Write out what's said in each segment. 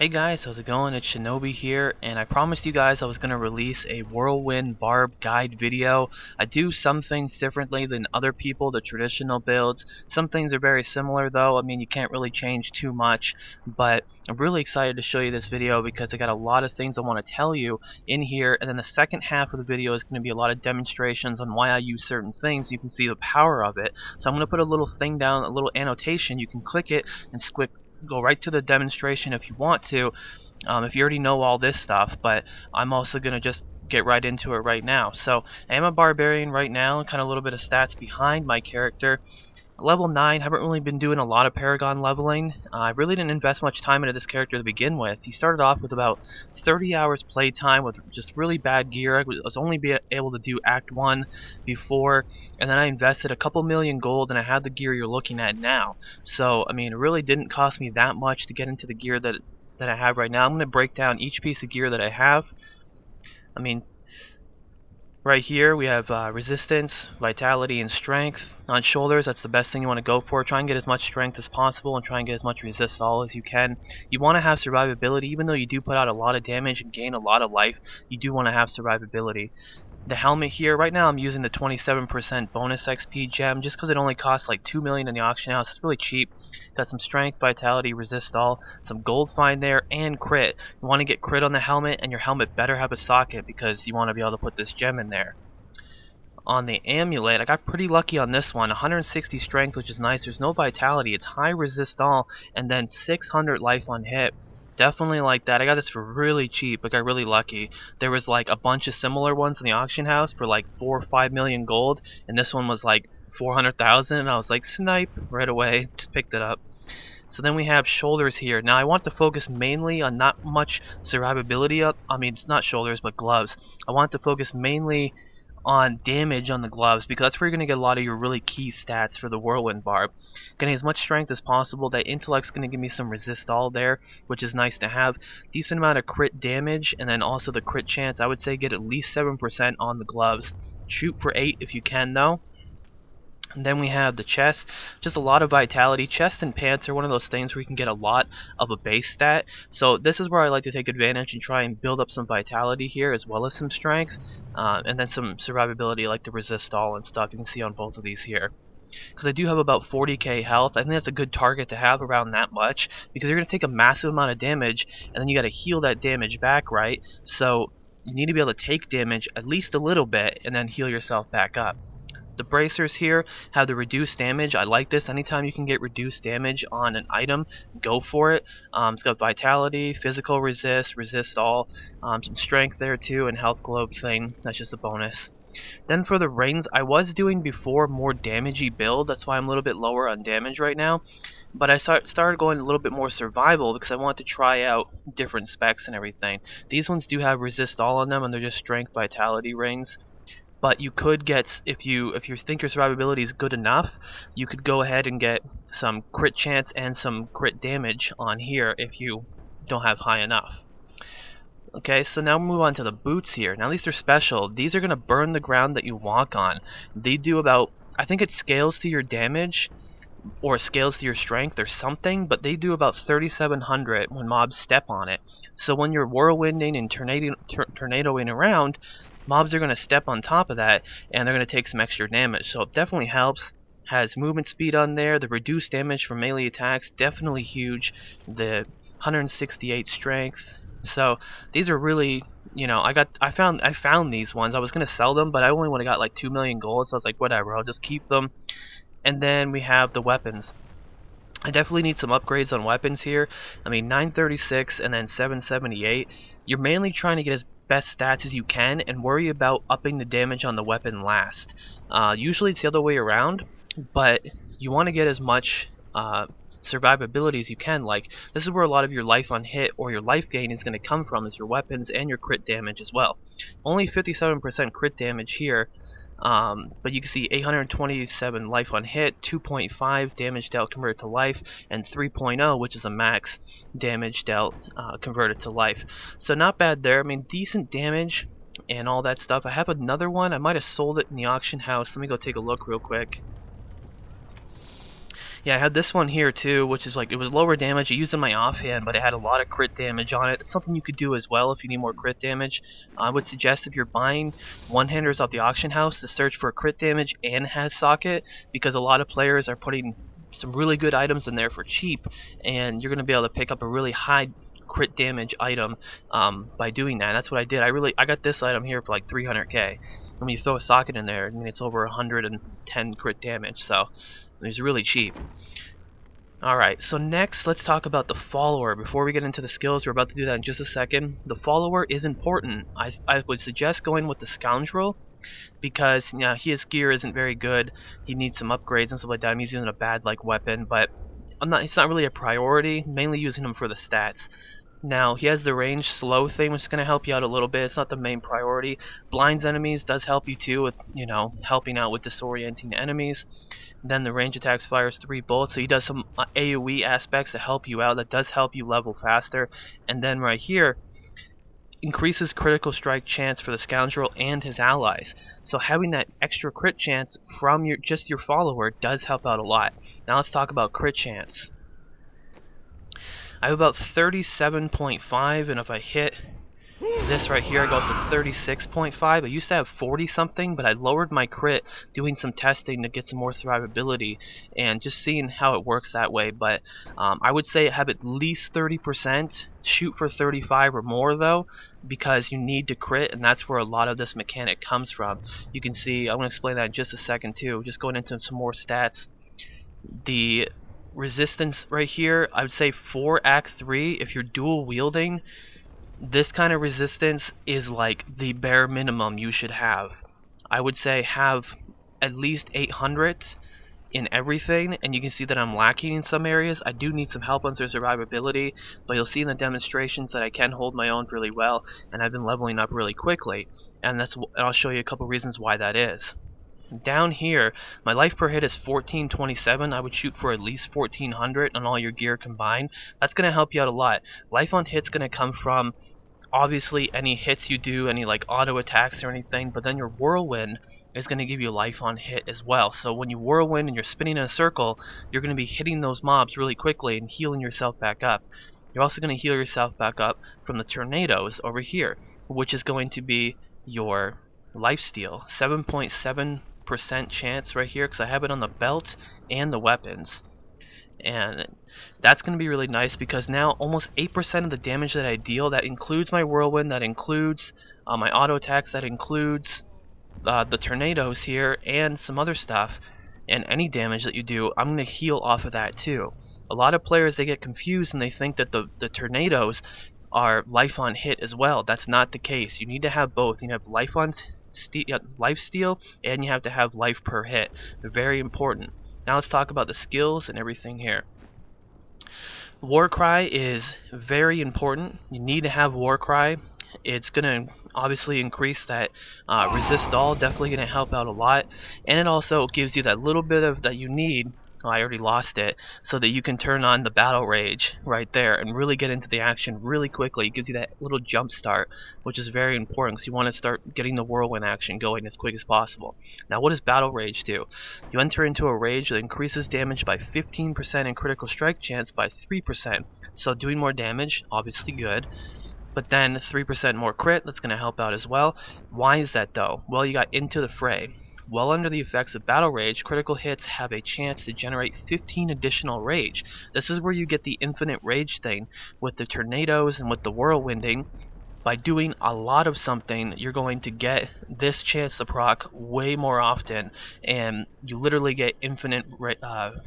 Hey guys, how's it going? It's Shinobi here, and I promised you guys I was going to release a Whirlwind Barb guide video. I do some things differently than other people, the traditional builds. Some things are very similar though. I mean, you can't really change too much, but I'm really excited to show you this video because I got a lot of things I want to tell you in here, and then the second half of the video is going to be a lot of demonstrations on why I use certain things. You can see the power of it. So I'm going to put a little thing down, a little annotation. You can click it and go right to the demonstration if you want to, if you already know all this stuff, but I'm also going to just get right into it right now. So I am a barbarian right now, kind of a little bit of stats behind my character. Level 9, haven't really been doing a lot of Paragon leveling. I really didn't invest much time into this character to begin with. He started off with about 30 hours playtime with just really bad gear. I was only able to do Act 1 before, and then I invested a couple million gold and I had the gear you're looking at now. So, I mean, it really didn't cost me that much to get into the gear that I have right now. I'm going to break down each piece of gear that I have. I mean, right here we have resistance, vitality, and strength. On shoulders, that's the best thing you want to go for. Try and get as much strength as possible and try and get as much resist all as you can. You want to have survivability. Even though you do put out a lot of damage and gain a lot of life, you do want to have survivability. The helmet here, right now I'm using the 27% bonus XP gem just because it only costs like 2 million in the auction house. It's really cheap. Got some strength, vitality, resist all, some gold find there, and crit. You want to get crit on the helmet, and your helmet better have a socket because you want to be able to put this gem in there. On the amulet, I got pretty lucky on this one. 160 strength, which is nice. There's no vitality. It's high resist all, and then 600 life on hit. Definitely like that. I got this for really cheap. I got really lucky. There was like a bunch of similar ones in the auction house for like 4 or 5 million gold, and this one was like 400,000, and I was like, snipe, right away. Just picked it up. So then we have shoulders here. Now I want to focus mainly on not much survivability. I mean, it's not shoulders, but gloves. I want to focus mainly on damage on the gloves because that's where you're going to get a lot of your really key stats for the Whirlwind Barb. Getting as much strength as possible. That intellect's going to give me some resist all there, which is nice to have. Decent amount of crit damage, and then also the crit chance. I would say get at least 7% on the gloves. Shoot for 8 if you can though. And then we have the chest, just a lot of vitality. Chest and pants are one of those things where you can get a lot of a base stat. So this is where I like to take advantage and try and build up some vitality here as well as some strength. And then some survivability like the resist all and stuff you can see on both of these here. Because I do have about 40k health. I think that's a good target to have around that much. Because you're going to take a massive amount of damage and then you got to heal that damage back, right? So you need to be able to take damage at least a little bit and then heal yourself back up. The bracers here have the reduced damage. I like this. Anytime you can get reduced damage on an item, go for it. It's got vitality, physical resist, resist all, some strength there too, and health globe thing. That's just a bonus. Then for the rings, I was doing before more damagey build. That's why I'm a little bit lower on damage right now. But I started going a little bit more survival because I want to try out different specs and everything. These ones do have resist all on them, and they're just strength vitality rings. But you could get, if you think your survivability is good enough, you could go ahead and get some crit chance and some crit damage on here if you don't have high enough. Okay, so now we'll move on to the boots here. Now these are special. These are going to burn the ground that you walk on. They do about, I think it scales to your damage or scales to your strength or something, but they do about 3,700 when mobs step on it. So when you're whirlwinding and tornadoing around, mobs are going to step on top of that and they're going to take some extra damage. So it definitely helps. Has movement speed on there. The reduced damage from melee attacks, definitely huge. The 168 strength. So these are really, you know, I found these ones. I was going to sell them, but I only would have got like 2 million gold, so I was like, whatever, I'll just keep them. And then we have the weapons. I definitely need some upgrades on weapons here. I mean, 936 and then 778. You're mainly trying to get as best stats as you can and worry about upping the damage on the weapon last. Usually it's the other way around, but you want to get as much survivability as you can. Like, this is where a lot of your life on hit or your life gain is going to come from, is your weapons and your crit damage as well. Only 57% crit damage here. But you can see 827 life on hit, 2.5 damage dealt converted to life, and 3.0, which is the max damage dealt converted to life. So not bad there. I mean, decent damage and all that stuff. I have another one. I might have sold it in the auction house. Let me go take a look real quick. Yeah, I had this one here too, which is like, it was lower damage. I used it in my offhand, but it had a lot of crit damage on it. It's something you could do as well if you need more crit damage. I would suggest, if you're buying one-handers off the auction house, to search for crit damage and has socket, because a lot of players are putting some really good items in there for cheap, and you're going to be able to pick up a really high crit damage item by doing that. And that's what I did. I got this item here for like 300k. And when you throw a socket in there, I mean, it's over 110 crit damage, so it was really cheap. Alright, so next let's talk about the follower. Before we get into the skills, we're about to do that in just a second. The follower is important. I would suggest going with the scoundrel, because his gear isn't very good. He needs some upgrades and stuff like that. I'm using a bad weapon, but it's not really a priority. Mainly using him for the stats. Now, he has the range slow thing, which is going to help you out a little bit. It's not the main priority. Blinds enemies does help you too, with helping out with disorienting enemies. Then the range attacks fires 3 bullets, so he does some AoE aspects to help you out. That does help you level faster. And then right here, increases critical strike chance for the scoundrel and his allies. So having that extra crit chance from just your follower does help out a lot. Now let's talk about crit chance. I have about 37.5, and if I hit this right here, I go up to 36.5. I used to have 40 something, but I lowered my crit doing some testing to get some more survivability and just seeing how it works that way. But I would say have at least 30%, shoot for 35 or more though, because you need to crit, and that's where a lot of this mechanic comes from. You can see, I'm going to explain that in just a second too, just going into some more stats. The resistance right here, I would say for Act 3, if you're dual wielding, this kind of resistance is like the bare minimum you should have. I would say have at least 800 in everything, and you can see that I'm lacking in some areas. I do need some help on survivability, but you'll see in the demonstrations that I can hold my own really well, and I've been leveling up really quickly, and I'll show you a couple reasons why that is. Down here, my life per hit is 1427. I would shoot for at least 1400 on all your gear combined. That's going to help you out a lot. Life on hit's going to come from obviously any hits you do, any auto attacks or anything, but then your whirlwind is going to give you life on hit as well. So when you whirlwind and you're spinning in a circle, you're going to be hitting those mobs really quickly and healing yourself back up. You're also going to heal yourself back up from the tornadoes over here, which is going to be your lifesteal. 7.7% chance right here, because I have it on the belt and the weapons. And that's going to be really nice, because now almost 8% of the damage that I deal, that includes my whirlwind, that includes my auto attacks, that includes the tornadoes here and some other stuff, and any damage that you do, I'm going to heal off of that too. A lot of players, they get confused and they think that the tornadoes are life on hit as well. That's not the case. You need to have both. You have life steal, and you have to have life per hit. They're very important. Now let's talk about the skills and everything here. Warcry is very important. You need to have Warcry. It's going to obviously increase that resist all, definitely going to help out a lot. And it also gives you that little bit of that you need. Oh, I already lost it, so that you can turn on the battle rage right there and really get into the action really quickly. It gives you that little jump start, which is very important, because you want to start getting the whirlwind action going as quick as possible. Now, what does battle rage do? You enter into a rage that increases damage by 15% and critical strike chance by 3%. So doing more damage, obviously good. But then 3% more crit, that's going to help out as well. Why is that though? Well, you got into the fray. While under the effects of battle rage, critical hits have a chance to generate 15 additional rage. This is where you get the infinite rage thing with the tornadoes and with the whirlwinding. By doing a lot of something, you're going to get this chance to proc way more often, and you literally get infinite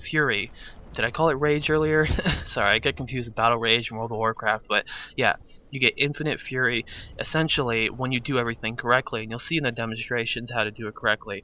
fury. Did I call it rage earlier? Sorry, I get confused with battle rage and World of Warcraft, but yeah, you get infinite fury essentially when you do everything correctly, and you'll see in the demonstrations how to do it correctly.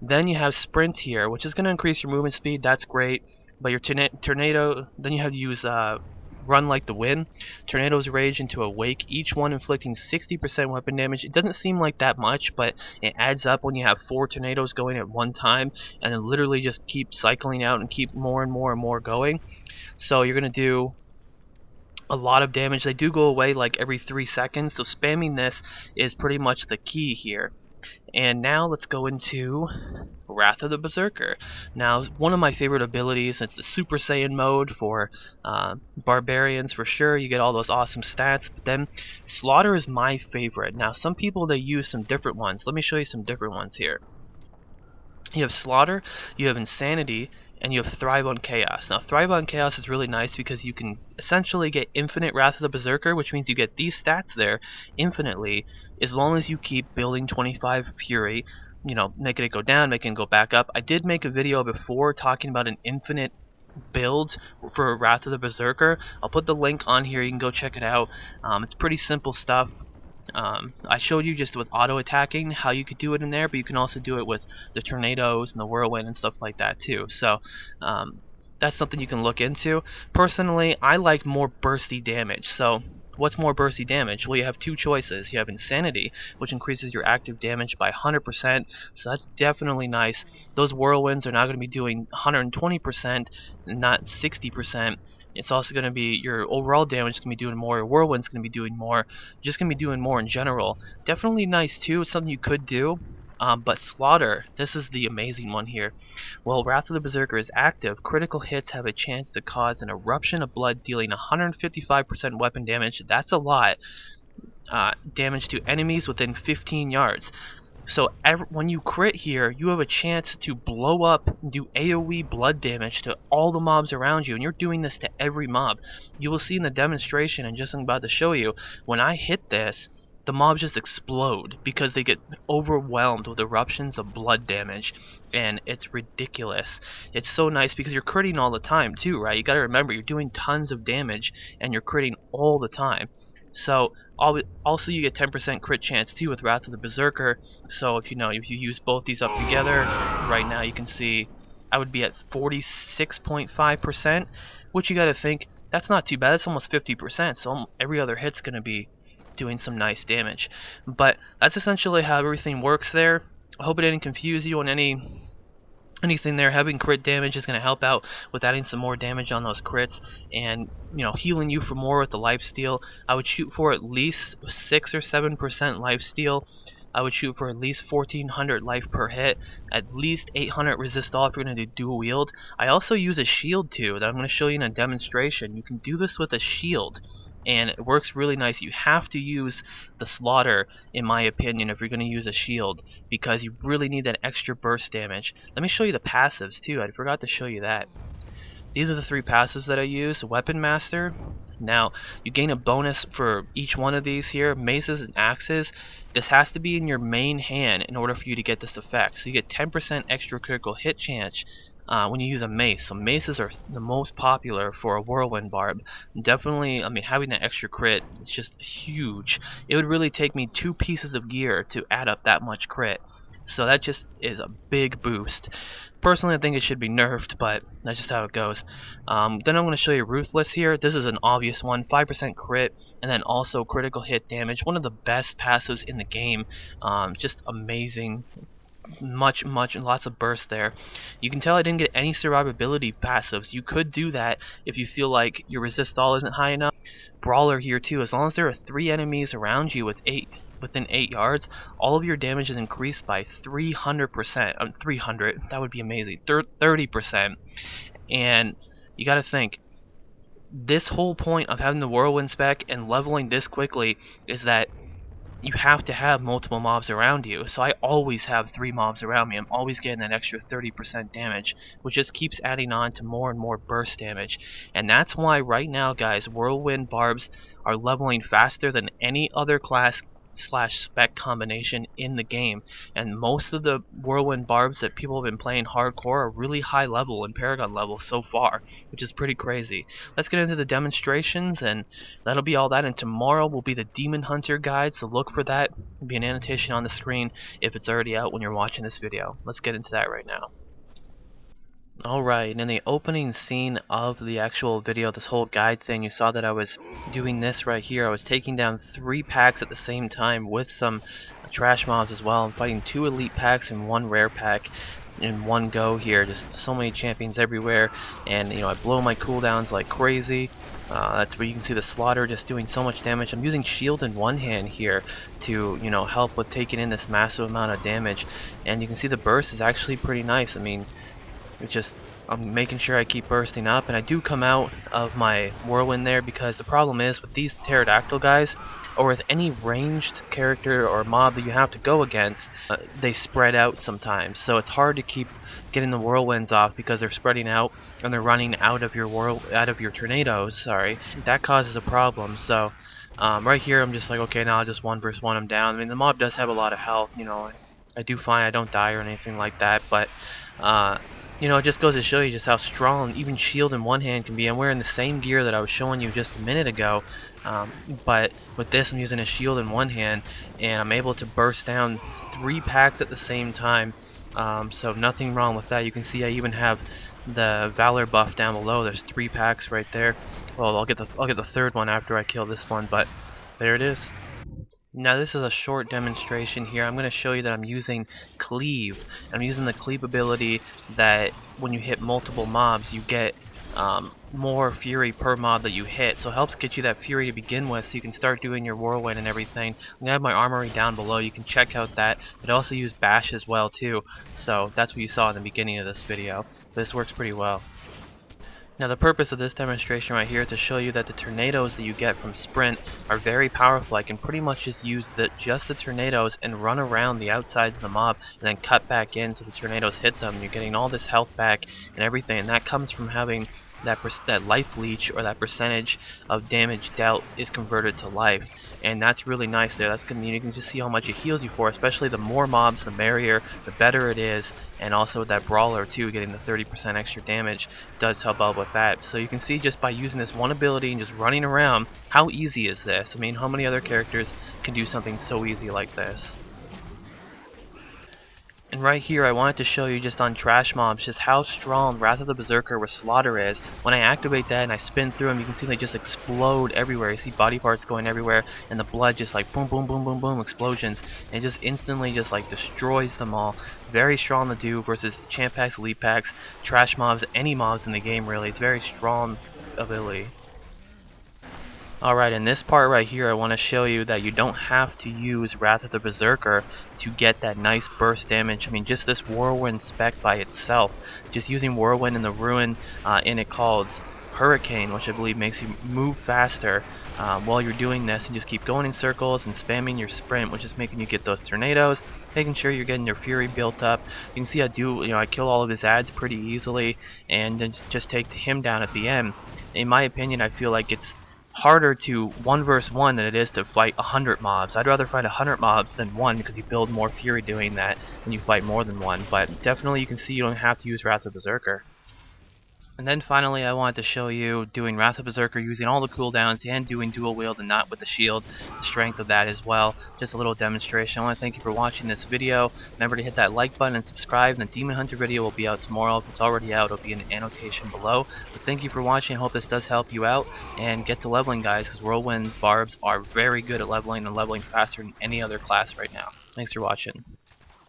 Then you have sprint here, which is going to increase your movement speed. That's great, but your tornado, then you have to use run like the wind. Tornadoes rage into a wake, each one inflicting 60% weapon damage. It doesn't seem like that much, but it adds up when you have 4 tornadoes going at one time, and then literally just keep cycling out and keep more and more and more going. So you're going to do a lot of damage. They do go away like every 3 seconds, so spamming this is pretty much the key here. And now let's go into Wrath of the Berserker. Now, one of my favorite abilities, it's the Super Saiyan mode for barbarians for sure. You get all those awesome stats, but then Slaughter is my favorite. Now, some people, they use some different ones. Let me show you some different ones here. You have Slaughter, you have Insanity, and you have Thrive on Chaos. Now, Thrive on Chaos is really nice because you can essentially get infinite Wrath of the Berserker, which means you get these stats there infinitely, as long as you keep building 25 Fury, you know, making it go down, making it go back up. I did make a video before talking about an infinite build for Wrath of the Berserker. I'll put the link on here, you can go check it out. It's pretty simple stuff. I showed you just with auto attacking how you could do it in there, but you can also do it with the tornadoes and the whirlwind and stuff like that too. So that's something you can look into. Personally, I like more bursty damage. So what's more bursty damage? Well, you have two choices. You have Insanity, which increases your active damage by 100%, so that's definitely nice. Those whirlwinds are now going to be doing 120%, not 60%. It's also going to be your overall damage is going to be doing more, your whirlwind's going to be doing more, just going to be doing more in general. Definitely nice too, it's something you could do. But Slaughter, this is the amazing one here. While Wrath of the Berserker is active, critical hits have a chance to cause an eruption of blood, dealing 155% weapon damage. That's a lot. Damage to enemies within 15 yards. So when you crit here, you have a chance to blow up and do AoE blood damage to all the mobs around you, and you're doing this to every mob. You will see in the demonstration, and just I'm about to show you, when I hit this, the mobs just explode because they get overwhelmed with eruptions of blood damage, and it's ridiculous. It's so nice because you're critting all the time too, right? You gotta remember, you're doing tons of damage and you're critting all the time. So also you get 10% crit chance too with Wrath of the Berserker. So if you use both these up together, right now you can see I would be at 46.5%, which you gotta think, that's not too bad. That's almost 50%, so every other hit's gonna be doing some nice damage. But that's essentially how everything works there. I hope it didn't confuse you on anything there. Having crit damage is going to help out with adding some more damage on those crits, and healing you for more with the lifesteal. I would shoot for at least 6 or 7% lifesteal. I would shoot for at least 1400 life per hit, at least 800 resist all if you're going to do dual wield. I also use a shield too that I'm going to show you in a demonstration. You can do this with a shield, and it works really nice. You have to use the Slaughter, in my opinion, if you're going to use a shield, because you really need that extra burst damage. Let me show you the passives too. I forgot to show you that. These are the 3 passives that I use. Weapon Master. Now, you gain a bonus for each one of these here. Maces and axes. This has to be in your main hand in order for you to get this effect. So you get 10% extra critical hit chance when you use a mace. So maces are the most popular for a whirlwind barb. Definitely, I mean, having that extra crit is just huge. It would really take me 2 pieces of gear to add up that much crit. So that just is a big boost. Personally, I think it should be nerfed, but that's just how it goes. Then I'm going to show you Ruthless here. This is an obvious one, 5% crit, and then also critical hit damage. One of the best passives in the game. Just amazing. Lots of burst there. You can tell I didn't get any survivability passives. You could do that if you feel like your resist all isn't high enough. Brawler here too. As long as there are 3 enemies around you within 8 yards, all of your damage is increased by 300%. 300. That would be amazing. 30%. And you got to think, this whole point of having the whirlwind spec and leveling this quickly is that you have to have multiple mobs around you. So I always have 3 mobs around me. I'm always getting that extra 30% damage, which just keeps adding on to more and more burst damage. And that's why right now, guys, whirlwind barbs are leveling faster than any other class / spec combination in the game, and most of the whirlwind barbs that people have been playing hardcore are really high level and Paragon level so far, which is pretty crazy. Let's get into the demonstrations, and that'll be all that, and tomorrow will be the Demon Hunter guide, so look for that. There'll be an annotation on the screen if it's already out when you're watching this video. Let's get into that right now. Alright, in the opening scene of the actual video, this whole guide thing, you saw that I was doing this right here. I was taking down 3 packs at the same time with some trash mobs as well. I'm fighting 2 elite packs and 1 rare pack. in one go here. Just so many champions everywhere, and you know, I blow my cooldowns like crazy. That's where you can see the slaughter just doing so much damage. I'm using shield in one hand here to, you know, help with taking in this massive amount of damage, and you can see the burst is actually pretty nice. I mean, it's just, I'm making sure I keep bursting up, and I do come out of my whirlwind there because the problem is with these pterodactyl guys, or with any ranged character or mob that you have to go against, they spread out sometimes. So it's hard to keep getting the whirlwinds off because they're spreading out and they're running out of your tornadoes. Sorry, that causes a problem. So right here, I'm just like, okay, now I'll just 1v1 them down. I mean, the mob does have a lot of health, you know. I do find I don't die or anything like that, but you know, it just goes to show you just how strong even shield in one hand can be. I'm wearing the same gear that I was showing you just a minute ago, but with this I'm using a shield in one hand, and I'm able to burst down 3 packs at the same time. So nothing wrong with that. You can see I even have the Valor buff down below. There's 3 packs right there. Well, I'll get the third one after I kill this one, but there it is. Now this is a short demonstration here. I'm going to show you that I'm using cleave. I'm using the cleave ability that when you hit multiple mobs you get more fury per mob that you hit, so it helps get you that fury to begin with so you can start doing your whirlwind and everything. I'm going to have my armory down below, you can check out that, but I also use bash as well too, so that's what you saw in the beginning of this video. This works pretty well. Now the purpose of this demonstration right here is to show you that the tornadoes that you get from sprint are very powerful. I can pretty much just use just the tornadoes and run around the outsides of the mob and then cut back in so the tornadoes hit them. You're getting all this health back and everything, and that comes from having that life leech, or that percentage of damage dealt is converted to life, and that's really nice there. That's good. You can just see how much it heals you for, especially the more mobs the merrier, the better it is, and also with that brawler too, getting the 30% extra damage does help out with that. So you can see just by using this one ability and just running around, how easy is this? I mean, how many other characters can do something so easy like this? And right here I wanted to show you just on trash mobs just how strong Wrath of the Berserker with Slaughter is. When I activate that and I spin through them, you can see they just explode everywhere. You see body parts going everywhere, and the blood just like boom boom boom boom boom explosions, and it just instantly just like destroys them all. Very strong to do versus champ packs, elite packs, trash mobs, any mobs in the game really. It's very strong ability. Alright, in this part right here I want to show you that you don't have to use Wrath of the Berserker to get that nice burst damage. I mean, just this Whirlwind spec by itself, just using Whirlwind in the Ruin in it called Hurricane, which I believe makes you move faster while you're doing this, and just keep going in circles and spamming your sprint, which is making you get those tornadoes, making sure you're getting your fury built up. You can see I kill all of his ads pretty easily, and then just take him down at the end. In my opinion, I feel like it's harder to 1v1 than it is to fight 100 mobs. I'd rather fight 100 mobs than one, because you build more fury doing that when you fight more than one. But definitely you can see you don't have to use Wrath of Berserker. And then finally I wanted to show you doing Wrath of Berserker using all the cooldowns and doing dual wield and not with the shield, the strength of that as well. Just a little demonstration. I want to thank you for watching this video. Remember to hit that like button and subscribe, and the Demon Hunter video will be out tomorrow. If it's already out, it'll be in the annotation below. But thank you for watching. I hope this does help you out, and get to leveling, guys, because Whirlwind Barbs are very good at leveling and leveling faster than any other class right now. Thanks for watching.